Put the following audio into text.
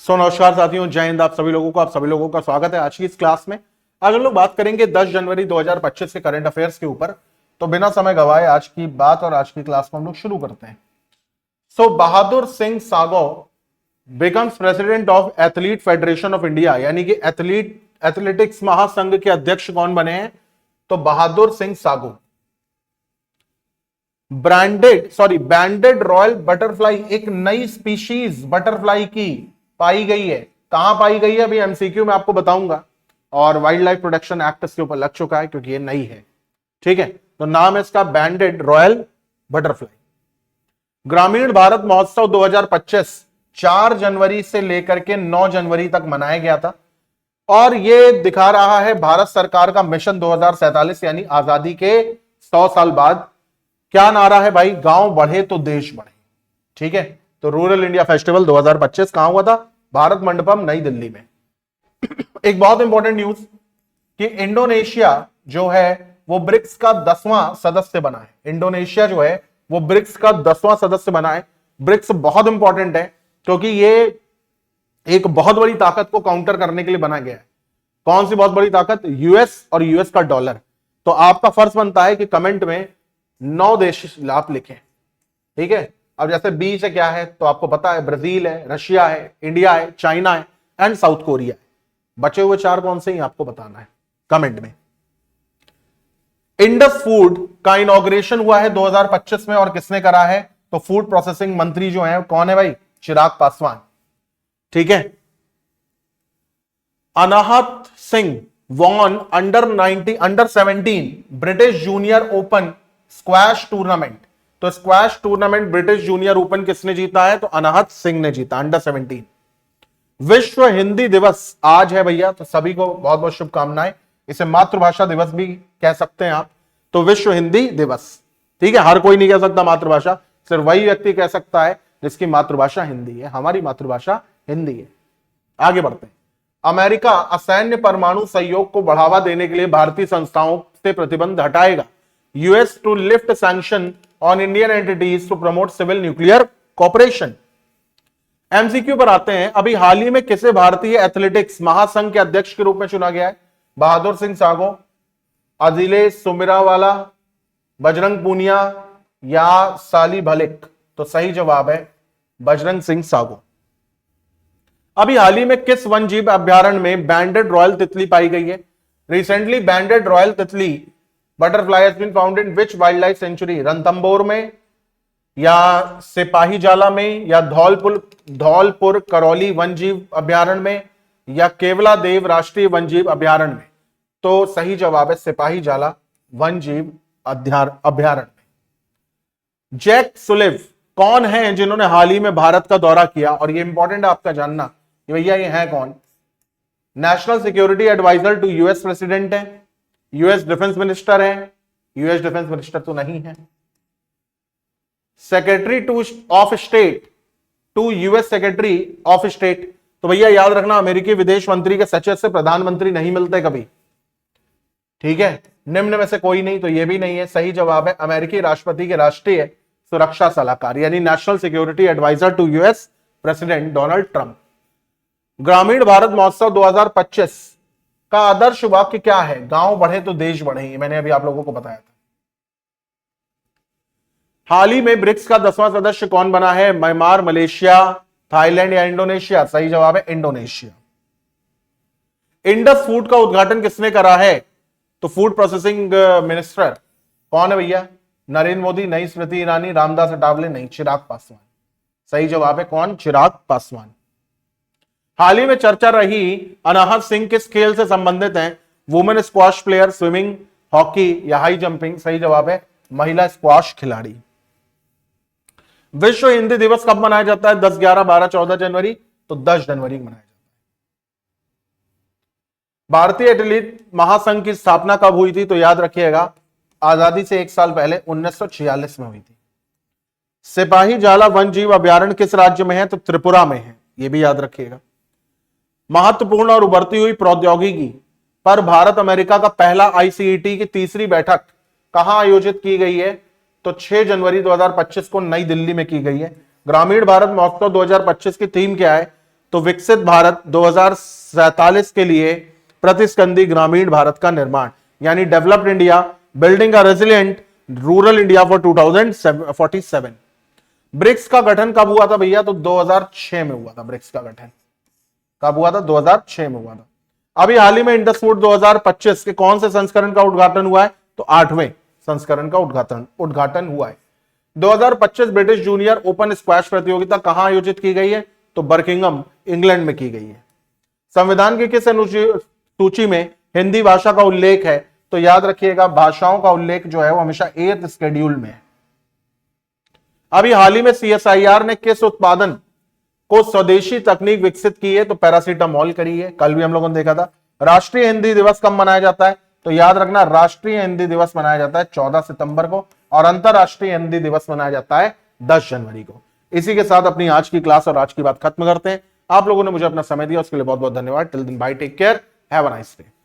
सो नमस्कार साथियों, जय हिंद। आप सभी लोगों का स्वागत है आज की इस क्लास में। आज हम लोग बात करेंगे 10 जनवरी 2025 के करंट अफेयर्स के ऊपर। तो बिना समय गवाए आज की बात और आज की क्लास को हम लोग शुरू करते हैं। So Bahadur Singh Sagoo becomes president of athlete federation of India, यानी कि एथलेटिक्स महासंघ के अध्यक्ष कौन बने हैं? तो बहादुर सिंह सागो। बैंडेड रॉयल बटरफ्लाई, एक नई स्पीशीज बटरफ्लाई की पाई गई है। कहां पाई गई है? अभी एमसीक्यू में आपको बताऊंगा। और वाइल्ड लाइफ प्रोटेक्शन एक्ट इसके ऊपर लग चुका है क्योंकि ये नई है। ठीक है, तो नाम है इसका बैंडेड रॉयल बटरफ्लाई। ग्रामीण भारत महोत्सव 2025 4 जनवरी से लेकर के 9 जनवरी तक मनाया गया था। और ये दिखा रहा है भारत सरकार का मिशन 2047, यानी आजादी के 100 साल बाद। क्या नारा है भाई? गांव बढ़े तो देश बढ़े। ठीक है, तो रूरल इंडिया फेस्टिवल 2025 कहां हुआ था? भारत मंडपम, नई दिल्ली में। एक बहुत इंपॉर्टेंट न्यूज कि इंडोनेशिया जो है वो ब्रिक्स का 10वां सदस्य बना है। इंडोनेशिया जो है वो ब्रिक्स का 10वां सदस्य बना है। ब्रिक्स बहुत इंपॉर्टेंट है क्योंकि ये एक बहुत बड़ी ताकत को काउंटर करने के लिए बना गया है। कौन सी बहुत बड़ी ताकत? यूएस और यूएस का डॉलर। तो आपका फर्ज बनता है कि कमेंट में 9 देश आप लिखें। ठीक है, अब जैसे बी से क्या है तो आपको पता है, ब्राजील है, रशिया है, इंडिया है, चाइना है एंड साउथ कोरिया है। बचे हुए 4 कौन से ही आपको बताना है कमेंट में। इंडस फूड का इनॉग्रेशन हुआ है 2025 में और किसने करा है? तो फूड प्रोसेसिंग मंत्री जो है कौन है भाई? चिराग पासवान। ठीक है, Anahat Singh won under 17 British junior open squash tournament. तो squash tournament British junior open किसने जीता है? तो अनाहत सिंह ने जीता, अंडर 17। विश्व हिंदी दिवस आज है भैया, तो सभी को बहुत बहुत शुभकामनाएं। इसे मातृभाषा दिवस भी कह सकते हैं आप। तो विश्व हिंदी दिवस, ठीक है, हर कोई नहीं कह सकता मातृभाषा, सिर्फ वही व्यक्ति कह सकता है जिसकी मातृभाषा हिंदी है। हमारी मातृभाषा हिंदी है। आगे बढ़ते हैं। अमेरिका असैन्य परमाणु सहयोग को बढ़ावा देने के लिए भारतीय संस्थाओं से प्रतिबंध हटाएगा। US to lift sanction on Indian entities to promote civil nuclear cooperation. MCQ पर आते हैं। अभी हाल ही में किसे भारतीय एथलेटिक्स महासंघ के अध्यक्ष के रूप में चुना गया है? बहादुर सिंह सागो, अजिले सुमिरावाला, बजरंग पूनिया या साली भलिक? तो सही जवाब है बजरंग सिंह सागो। अभी हाल ही में किस वन जीव अभ्यारण्य में बैंडेड रॉयल तितली पाई गई है? रिसेंटली बैंडेड रॉयल तितली butterfly has been found in which wild life sanctuary? Ranthambore में या सिपाही जाला में या धौलपुर करौली वन जीव अभ्यारण्य में या केवला देव राष्ट्रीय वन जीव अभ्यारण्य में? तो सही जवाब है सिपाही जाला वन जीव अभ्यारण्य में। जैक सुलिव कौन है जिन्होंने हाल ही में भारत का दौरा किया? और ये इंपॉर्टेंट है आपका जानना कि भैया ये है कौन? National security adviser to US president है, यूएस डिफेंस मिनिस्टर है, यूएस डिफेंस मिनिस्टर तो नहीं है, secretary of state to US secretary of state. तो भैया याद रखना, अमेरिकी विदेश मंत्री के सचिव से प्रधानमंत्री नहीं मिलते कभी। ठीक है, निम्न में से कोई नहीं, तो यह भी नहीं है। सही जवाब है अमेरिकी राष्ट्रपति के राष्ट्रीय सुरक्षा सलाहकार, यानी national security adviser to US president Donald Trump. ग्रामीण भारत महोत्सव 2025 का आदर्श वाक्य क्या है? गांव बढ़े तो देश बढ़े। मैंने अभी आप लोगों को बताया था। हाल ही में ब्रिक्स का 10वां सदस्य कौन बना है? म्यांमार, मलेशिया, थाईलैंड या इंडोनेशिया? सही जवाब है इंडोनेशिया। इंडस फूड का उद्घाटन किसने करा है? तो फूड प्रोसेसिंग मिनिस्टर कौन है भैया? नरेंद्र मोदी, नहीं स्मृति ईरानी, रामदास अठावले, नहीं चिराग पासवान। सही जवाब है कौन? चिराग पासवान। हाल ही में चर्चा रही अनाहत सिंह किस खेल से संबंधित हैं? Women squash player, swimming, hockey या हाई जंपिंग? सही जवाब है महिला स्क्वाश खिलाड़ी। विश्व हिंदी दिवस कब मनाया जाता है? 10, 11, 12, 14 जनवरी? तो 10 जनवरी मनाया जाता है। भारतीय एथलीट महासंघ की स्थापना कब हुई थी? तो याद रखिएगा आजादी से 1 साल पहले 1946 में हुई थी। सिपाही जाला वन जीव अभ्यारण्य किस राज्य में है? तो त्रिपुरा में है, यह भी याद रखिएगा। महत्वपूर्ण और उभरती हुई प्रौद्योगिकी पर भारत अमेरिका का पहला आईसीईटी की तीसरी बैठक कहां आयोजित की गई है? तो 6 जनवरी 2025 को नई दिल्ली में की गई है। ग्रामीण भारत महोत्सव 2025 की थीम क्या है? तो विकसित भारत 2047 के लिए प्रतिस्कंदी ग्रामीण भारत का निर्माण, यानी developed India, building a resilient rural India for 2047। BRICS का गठन कब हुआ था भैया? तो 2006 में हुआ था। ब्रिक्स का गठन कब हुआ था? 2006 में हुआ था। अभी हाल ही में इंडस फूड 2025 के कौन से संस्करण का उद्घाटन हुआ है? तो 8वें संस्करण का उद्घाटन हुआ है। 2025 ब्रिटिश जूनियर ओपन स्क्वैश प्रतियोगिता कहां आयोजित की गई है? तो बर्किंघम इंग्लैंड में की गई है। संविधान की किस सूची में हिंदी भाषा का उल्लेख है? तो याद रखिएगा, भाषाओं का उल्लेख जो है वो हमेशा 8th शेड्यूल में है। अभी हाल ही में CSIR ने किस उत्पादन को स्वदेशी तकनीक विकसित की है? तो पैरासीटामोल करी है। कल भी हम लोगों ने देखा था। राष्ट्रीय हिंदी दिवस कब मनाया जाता है? तो याद रखना, राष्ट्रीय हिंदी दिवस मनाया जाता है 14 सितंबर को और अंतरराष्ट्रीय हिंदी दिवस मनाया जाता है 10 जनवरी को। इसी के साथ अपनी आज की क्लास और आज की बात खत्म करते हैं। आप लोगों ने मुझे अपना समय दिया, उसके लिए बहुत बहुत धन्यवाद। Till then bye, take care, have a nice day.